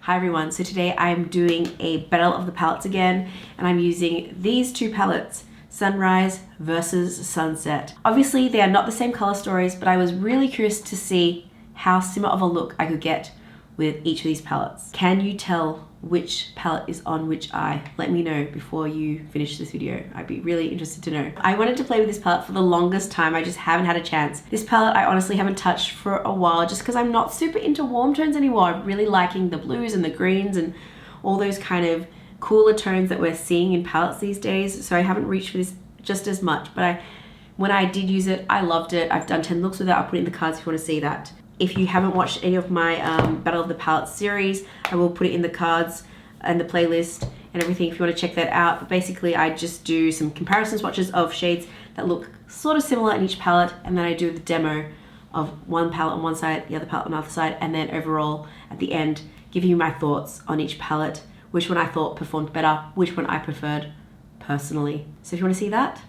Hi everyone, so today I'm doing a battle of the palettes again, and I'm using these two palettes, Sunrise versus Sunset. Obviously they are not the same color stories, but I was really curious to see how similar of a look I could get with each of these palettes. Can you tell which palette is on which eye? Let me know before you finish this video. I'd be really interested to know. I wanted to play with this palette for the longest time. I just haven't had a chance. This palette I honestly haven't touched for a while just because I'm not super into warm tones anymore. I'm really liking the blues and the greens and all those kind of cooler tones that we're seeing in palettes these days. So I haven't reached for this just as much, but when I did use it, I loved it. I've done 10 looks with it. I'll put it in the cards if you want to see that. If you haven't watched any of my Battle of the Palettes series, I will put it in the cards and the playlist and everything if you want to check that out. But basically, I just do some comparison swatches of shades that look sort of similar in each palette, and then I do the demo of one palette on one side, the other palette on the other side, and then overall, at the end, give you my thoughts on each palette, which one I thought performed better, which one I preferred personally. So if you want to see that,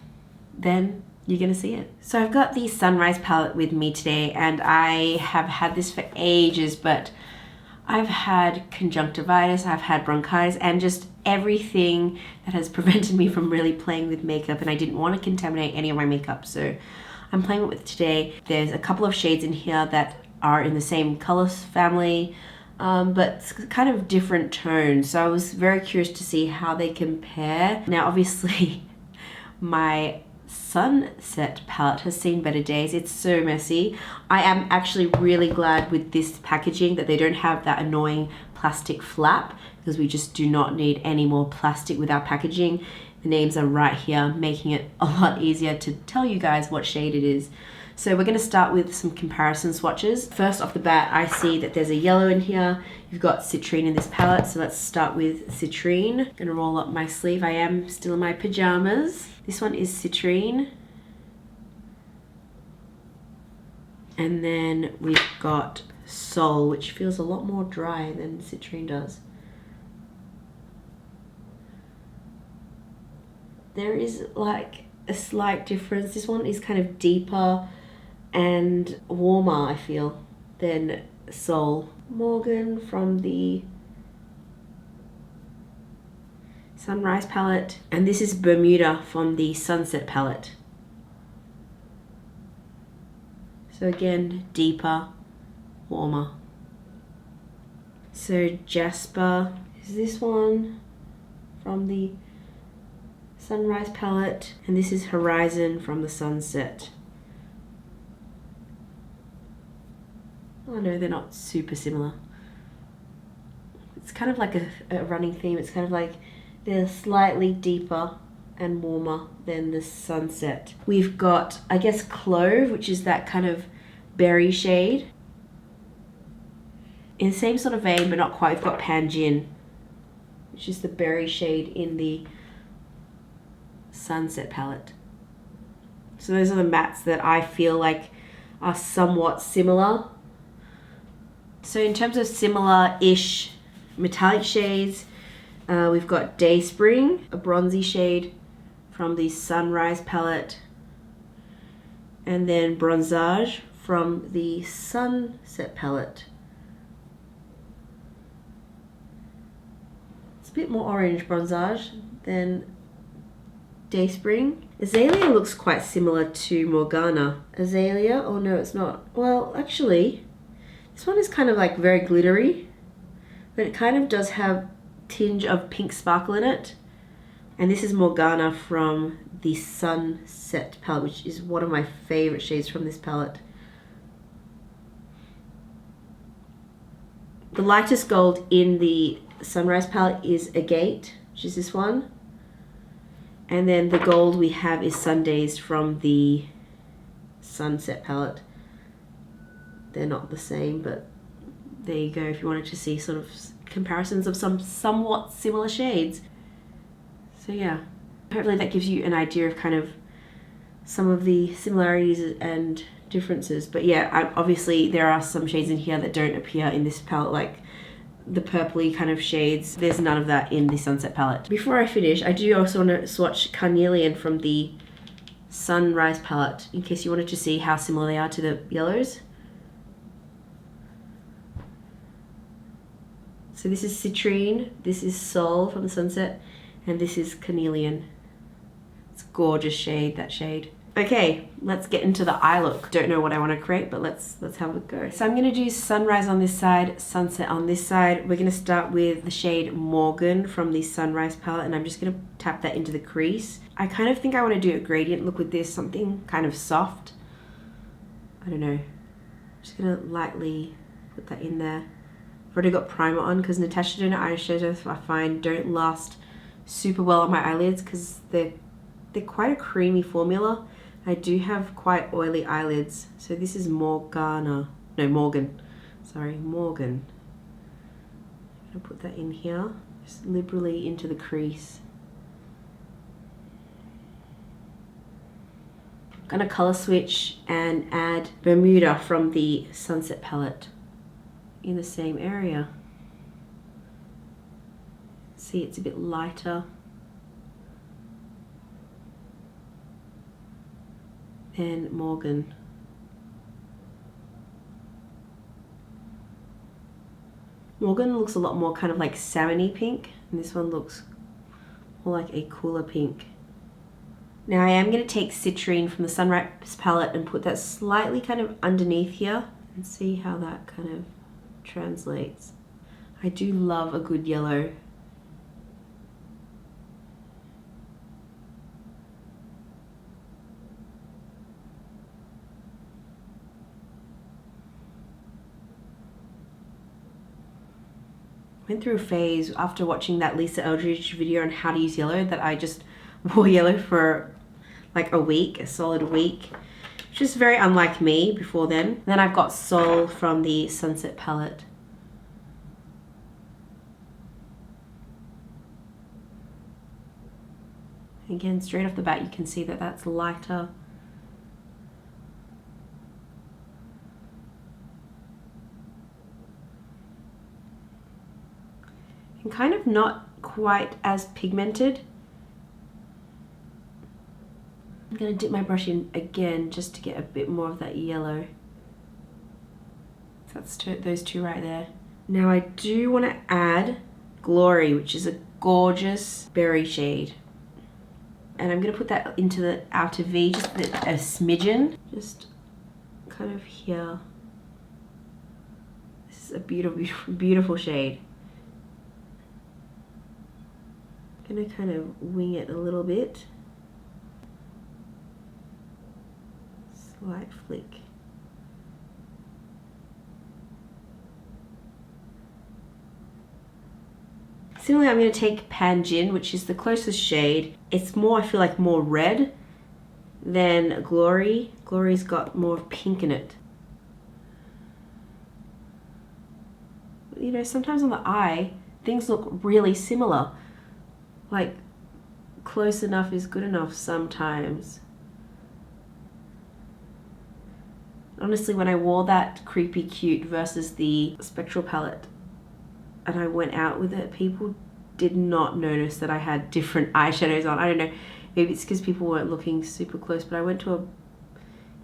then you're gonna see it. So I've got the Sunrise palette with me today, and I have had this for ages, but I've had conjunctivitis, I've had bronchitis, and just everything that has prevented me from really playing with makeup, and I didn't want to contaminate any of my makeup, so I'm playing with it today. There's a couple of shades in here that are in the same color family, but kind of different tones, so I was very curious to see how they compare. Now obviously my Sunset palette has seen better days. It's so messy. I am actually really glad with this packaging that they don't have that annoying plastic flap, because we just do not need any more plastic with our packaging. The names are right here, making it a lot easier to tell you guys what shade it is. So we're going to start with some comparison swatches. First off the bat, I see that there's a yellow in here. You've got citrine in this palette, so let's start with citrine. I'm going to roll up my sleeve. I am still in my pajamas. This one is citrine. And then we've got Sol, which feels a lot more dry than citrine does. There is like a slight difference. This one is kind of deeper and warmer, I feel, than Sol. Morgan from the Sunrise palette, and this is Bermuda from the Sunset palette. So again, deeper, warmer. So Jasper is this one from the Sunrise palette, and this is Horizon from the Sunset. Oh no, they're not super similar. It's kind of like a running theme. It's kind of like they're slightly deeper and warmer than the Sunset. We've got, I guess, Clove, which is that kind of berry shade. In the same sort of vein, but not quite, we've got Panjin, which is the berry shade in the Sunset palette. So those are the mattes that I feel like are somewhat similar. So in terms of similar-ish metallic shades, we've got Dayspring, a bronzy shade from the Sunrise palette, and then Bronzage from the Sunset palette. It's a bit more orange Bronzage than Dayspring. Azalea looks quite similar to Morgana. Azalea? Oh no, it's not. Well, actually, this one is kind of like very glittery, but it kind of does have tinge of pink sparkle in it. And this is Morgana from the Sunset palette, which is one of my favorite shades from this palette. The lightest gold in the Sunrise palette is Agate, which is this one. And then the gold we have is Sundays from the Sunset palette. They're not the same, but there you go if you wanted to see sort of comparisons of some somewhat similar shades. So yeah, hopefully that gives you an idea of kind of some of the similarities and differences. But yeah, obviously there are some shades in here that don't appear in this palette, like the purpley kind of shades. There's none of that in the Sunset palette. Before I finish, I do also want to swatch Carnelian from the Sunrise palette, in case you wanted to see how similar they are to the yellows. So this is Citrine, this is Sol from the Sunset, and this is Carnelian. It's a gorgeous shade, that shade. Okay, let's get into the eye look. Don't know what I want to create, but let's have a go. So I'm going to do Sunrise on this side, Sunset on this side. We're going to start with the shade Morgan from the Sunrise palette, and I'm just going to tap that into the crease. I kind of think I want to do a gradient look with this, something kind of soft. I don't know. Just going to lightly put that in there. I've already got primer on because Natasha Denona eyeshadows I find don't last super well on my eyelids because they're quite a creamy formula. I do have quite oily eyelids. So this is Morgan. Sorry, Morgan. I'm gonna put that in here, just liberally into the crease. I'm gonna color switch and add Bermuda from the Sunset palette in the same area. See, it's a bit lighter. And Morgan. Morgan looks a lot more kind of like salmony pink, and this one looks more like a cooler pink. Now I am going to take Citrine from the Sunrise palette and put that slightly kind of underneath here and see how that kind of translates. I do love a good yellow. Went through a phase after watching that Lisa Eldridge video on how to use yellow that I just wore yellow for like a week, a solid week, which is very unlike me before then. Then I've got Sol from the Sunset palette. Again, straight off the bat you can see that that's lighter. And kind of not quite as pigmented. I'm going to dip my brush in again just to get a bit more of that yellow. So that's those two right there. Now I do want to add Glory, which is a gorgeous berry shade. And I'm going to put that into the outer V, just a smidgen. Just kind of here. This is a beautiful, beautiful, beautiful shade. I'm going to kind of wing it a little bit. Slight flick. Similarly, I'm going to take Panjin, which is the closest shade. It's more, I feel like, more red than Glory. Glory's got more pink in it. You know, sometimes on the eye, things look really similar. Like, close enough is good enough sometimes. Honestly, when I wore that Creepy Cute versus the Spectral palette and I went out with it, people did not notice that I had different eyeshadows on. I don't know, maybe it's because people weren't looking super close, but I went to a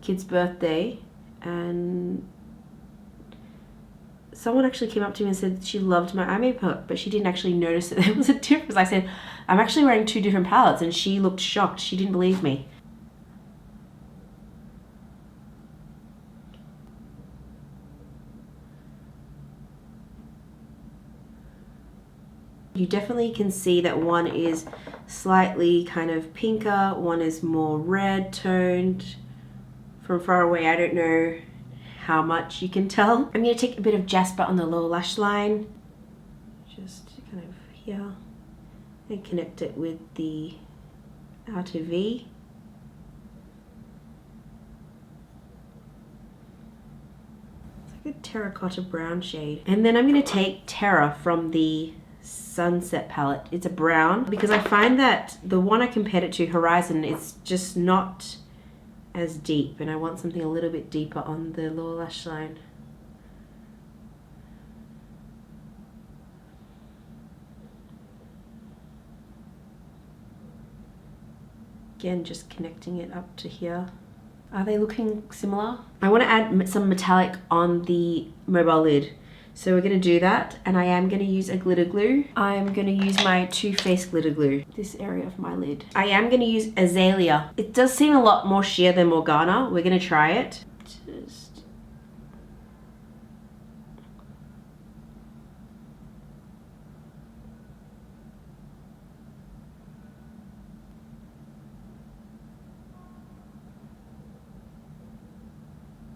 kid's birthday and someone actually came up to me and said she loved my eye makeup, but she didn't actually notice that there was a difference. I said, I'm actually wearing two different palettes, and she looked shocked. She didn't believe me. You definitely can see that one is slightly kind of pinker, one is more red toned. From far away, I don't know how much you can tell. I'm going to take a bit of Jasper on the lower lash line, just kind of here, and connect it with the outer V. It's like a terracotta brown shade. And then I'm going to take Terra from the Sunset palette. It's a brown because I find that the one I compared it to, Horizon, is just not as deep, and I want something a little bit deeper on the lower lash line. Again, just connecting it up to here. Are they looking similar? I want to add some metallic on the mobile lid. So we're gonna do that, and I am gonna use a glitter glue. I'm gonna use my Too Faced glitter glue, this area of my lid. I am gonna use Azalea. It does seem a lot more sheer than Morgana. We're gonna try it. Just...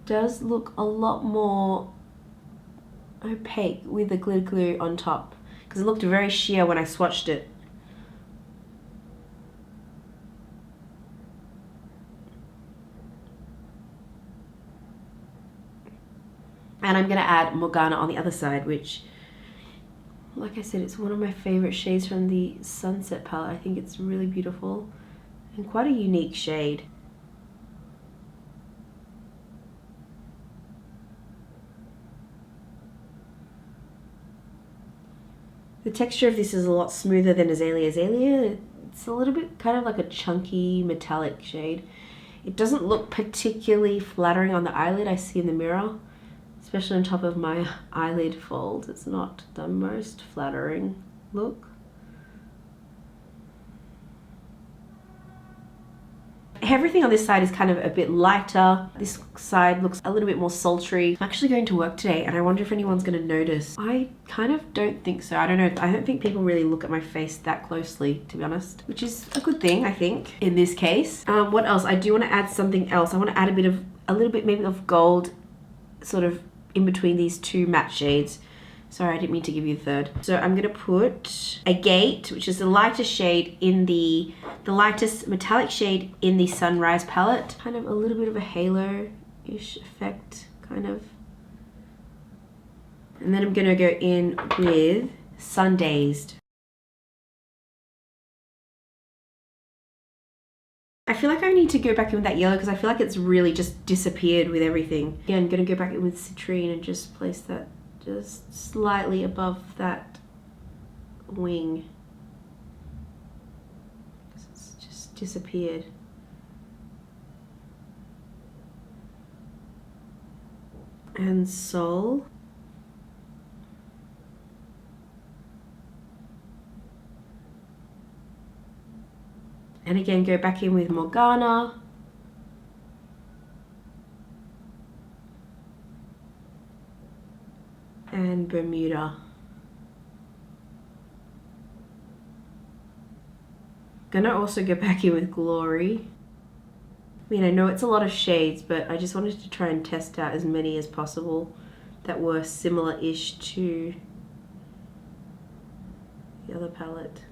does look a lot more opaque with the glitter glue on top, because it looked very sheer when I swatched it. And I'm gonna add Morgana on the other side, which, like I said, it's one of my favorite shades from the Sunset palette. I think it's really beautiful and quite a unique shade. The texture of this is a lot smoother than Azalea. Azalea, it's a little bit kind of like a chunky metallic shade. It doesn't look particularly flattering on the eyelid I see in the mirror, especially on top of my eyelid fold. It's not the most flattering look. Everything on this side is kind of a bit lighter. This side looks a little bit more sultry. I'm actually going to work today and I wonder if anyone's going to notice. I kind of don't think so. I don't know. I don't think people really look at my face that closely, to be honest, which is a good thing, I think, in this case. What else? I do want to add something else. I want to add a little bit maybe of gold sort of in between these two matte shades. Sorry, I didn't mean to give you a third. So I'm gonna put Agate, which is the lightest shade in the lightest metallic shade in the Sunrise palette. Kind of a little bit of a halo-ish effect, kind of. And then I'm gonna go in with Sun Dazed. I feel like I need to go back in with that yellow because I feel like it's really just disappeared with everything. Yeah, I'm gonna go back in with Citrine and just place that just slightly above that wing. It's just disappeared. And Soul. And again, go back in with Morgana. And Bermuda. Gonna also go back in with Glory. I mean, I know it's a lot of shades, but I just wanted to try and test out as many as possible that were similar-ish to the other palette.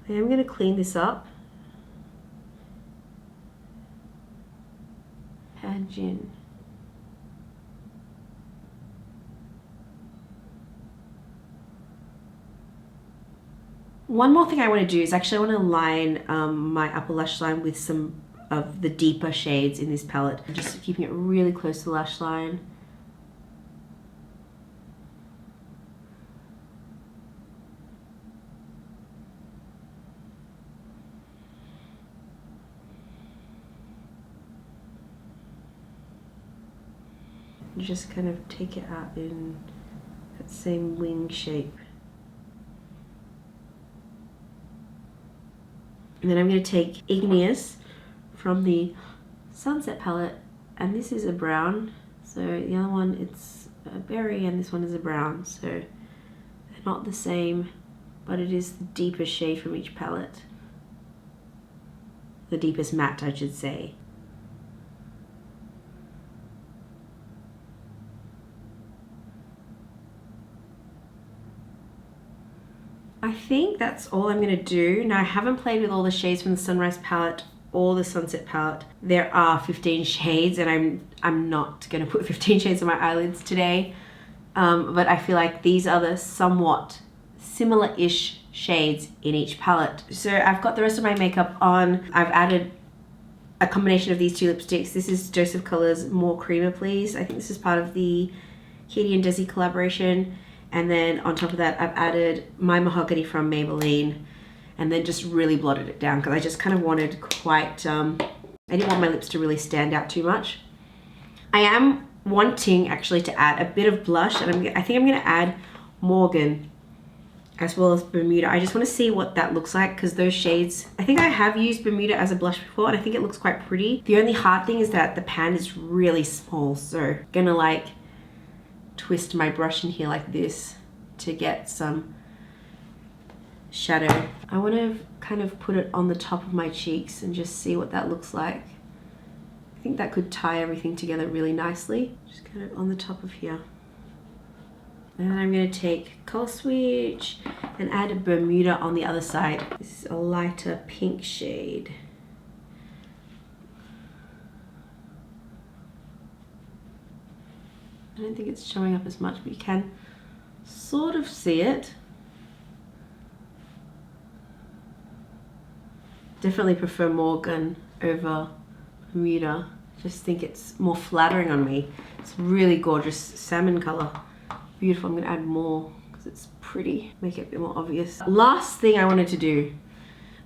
I am gonna clean this up. And Jin. One more thing I want to do is actually I want to line my upper lash line with some of the deeper shades in this palette. I'm just keeping it really close to the lash line. Just kind of take it out in that same wing shape. And then I'm going to take Igneous from the Sunset palette, and this is a brown. So the other one, it's a berry, and this one is a brown. So they're not the same, but it is the deepest shade from each palette. The deepest matte, I should say. I think that's all I'm going to do. Now, I haven't played with all the shades from the Sunrise palette or the Sunset palette. There are 15 shades, and I'm not going to put 15 shades on my eyelids today. But I feel like these are the somewhat similar-ish shades in each palette. So I've got the rest of my makeup on. I've added a combination of these two lipsticks. This is Joseph Color's More Creamer Please. I think this is part of the Katie and Desi collaboration. And then on top of that, I've added My Mahogany from Maybelline, and then just really blotted it down because I just kind of wanted quite, I didn't want my lips to really stand out too much. I am wanting actually to add a bit of blush, and I think I'm going to add Morgan as well as Bermuda. I just want to see what that looks like, because those shades, I think I have used Bermuda as a blush before and I think it looks quite pretty. The only hard thing is that the pan is really small, so I'm gonna like twist my brush in here like this to get some shadow. I want to kind of put it on the top of my cheeks and just see what that looks like. I think that could tie everything together really nicely. Just kind of on the top of here. And then I'm going to take Color Switch and add a Bermuda on the other side. This is a lighter pink shade. I don't think it's showing up as much, but you can sort of see it. Definitely prefer Morgan over Bermuda. Just think it's more flattering on me. It's really gorgeous salmon color. Beautiful. I'm going to add more because it's pretty. Make it a bit more obvious. Last thing I wanted to do,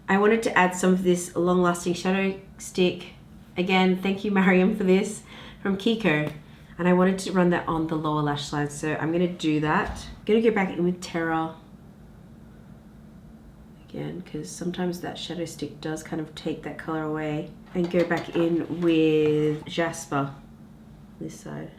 I wanted to add some of this long-lasting shadow stick. Again, thank you Mariam for this, from Kiko. And I wanted to run that on the lower lash line, so I'm going to do that. I'm going to go back in with Terra again, because sometimes that shadow stick does kind of take that color away. And go back in with Jasper, this side.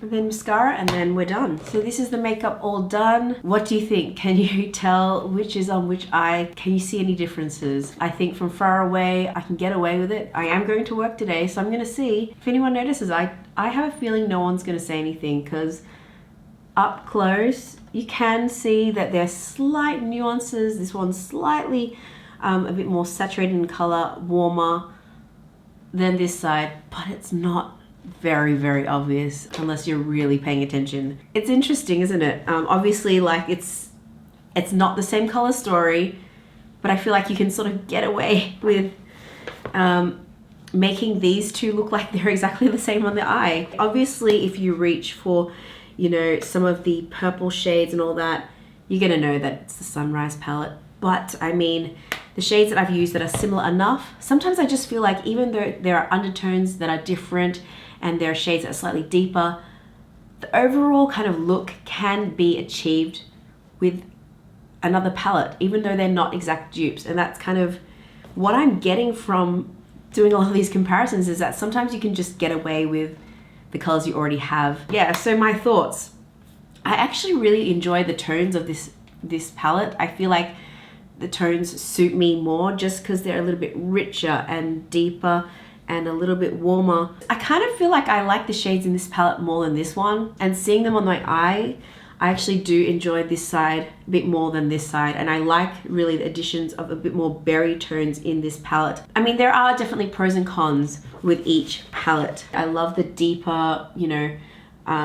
And then mascara, and then we're done. So this is the makeup all done. What do you think? Can you tell which is on which eye? Can you see any differences? I think from far away, I can get away with it. I am going to work today, so I'm gonna see if anyone notices. I have a feeling no one's gonna say anything, because up close, you can see that there's slight nuances. This one's slightly a bit more saturated in color, warmer than this side, but it's not very, very obvious unless you're really paying attention. It's interesting, isn't it? Obviously, like it's not the same color story, but I feel like you can sort of get away with making these two look like they're exactly the same on the eye. Obviously, if you reach for, you know, some of the purple shades and all that, you're gonna know that it's the Sunrise palette. But I mean, the shades that I've used that are similar enough, sometimes I just feel like even though there are undertones that are different and there are shades that are slightly deeper, the overall kind of look can be achieved with another palette, even though they're not exact dupes. And that's kind of what I'm getting from doing all of these comparisons, is that sometimes you can just get away with the colors you already have. Yeah, so my thoughts. I actually really enjoy the tones of this palette. I feel like the tones suit me more just because they're a little bit richer and deeper and a little bit warmer. I kind of feel like I like the shades in this palette more than this one, and seeing them on my eye, I actually do enjoy this side a bit more than this side, and I like really the additions of a bit more berry tones in this palette. I mean, there are definitely pros and cons with each palette. I love the deeper, you know,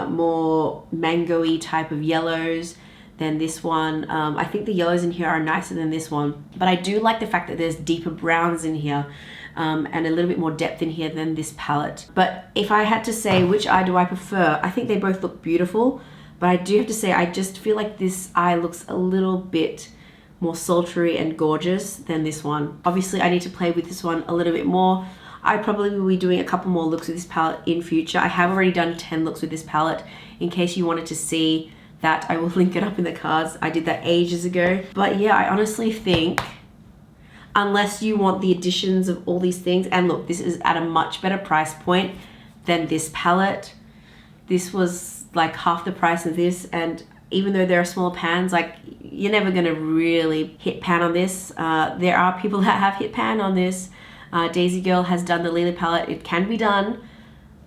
more mango-y type of yellows than this one. I think the yellows in here are nicer than this one, but I do like the fact that there's deeper browns in here and a little bit more depth in here than this palette. But if I had to say which eye do I prefer, I think they both look beautiful, but I do have to say I just feel like this eye looks a little bit more sultry and gorgeous than this one. Obviously I need to play with this one a little bit more. I probably will be doing a couple more looks with this palette in future. I have already done 10 looks with this palette. In case you wanted to see that, I will link it up in the cards. I did that ages ago. But yeah, I honestly think, unless you want the additions of all these things, and look, this is at a much better price point than this palette. This was like half the price of this, and even though there are smaller pans, like you're never gonna really hit pan on this. There are people that have hit pan on this. Daisy Girl has done the Lily palette. It can be done,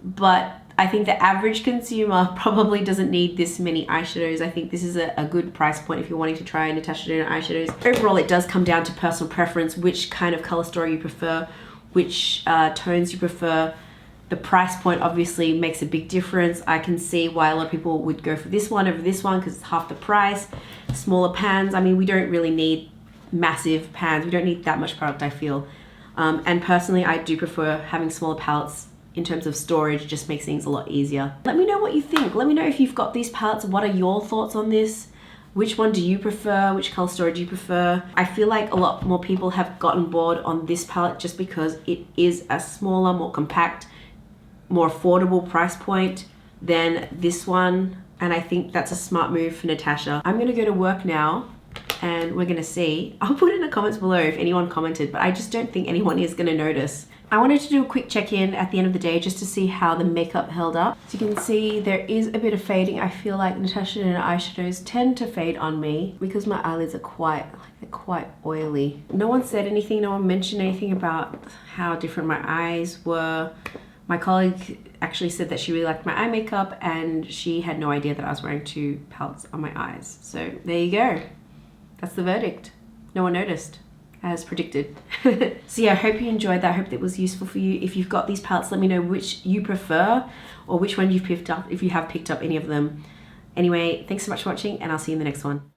but I think the average consumer probably doesn't need this many eyeshadows. I think this is a good price point if you're wanting to try Natasha Denona eyeshadows. Overall, it does come down to personal preference, which kind of color story you prefer, which tones you prefer. The price point obviously makes a big difference. I can see why a lot of people would go for this one over this one because it's half the price. Smaller pans, I mean, we don't really need massive pans. We don't need that much product, I feel. And personally, I do prefer having smaller palettes. In terms of storage, just makes things a lot easier. Let me know what you think. Let me know if you've got these palettes. What are your thoughts on this? Which one do you prefer? Which color storage do you prefer? I feel like a lot more people have gotten bored on this palette just because it is a smaller, more compact, more affordable price point. than this one. And I think that's a smart move for Natasha. I'm gonna go to work now and we're gonna see. I'll put in the comments below if anyone commented, but I just don't think anyone is gonna notice. I wanted to do a quick check-in at the end of the day just to see how the makeup held up. So you can see there is a bit of fading. I feel like Natasha Denona eyeshadows tend to fade on me because my eyelids are quite oily. No one said anything, no one mentioned anything about how different my eyes were. My colleague actually said that she really liked my eye makeup and she had no idea that I was wearing 2 palettes on my eyes. So there you go. That's the verdict. No one noticed, as predicted. So yeah, I hope you enjoyed that. I hope that was useful for you. If you've got these palettes, let me know which you prefer or which one you've picked up, if you have picked up any of them. Anyway, thanks so much for watching and I'll see you in the next one.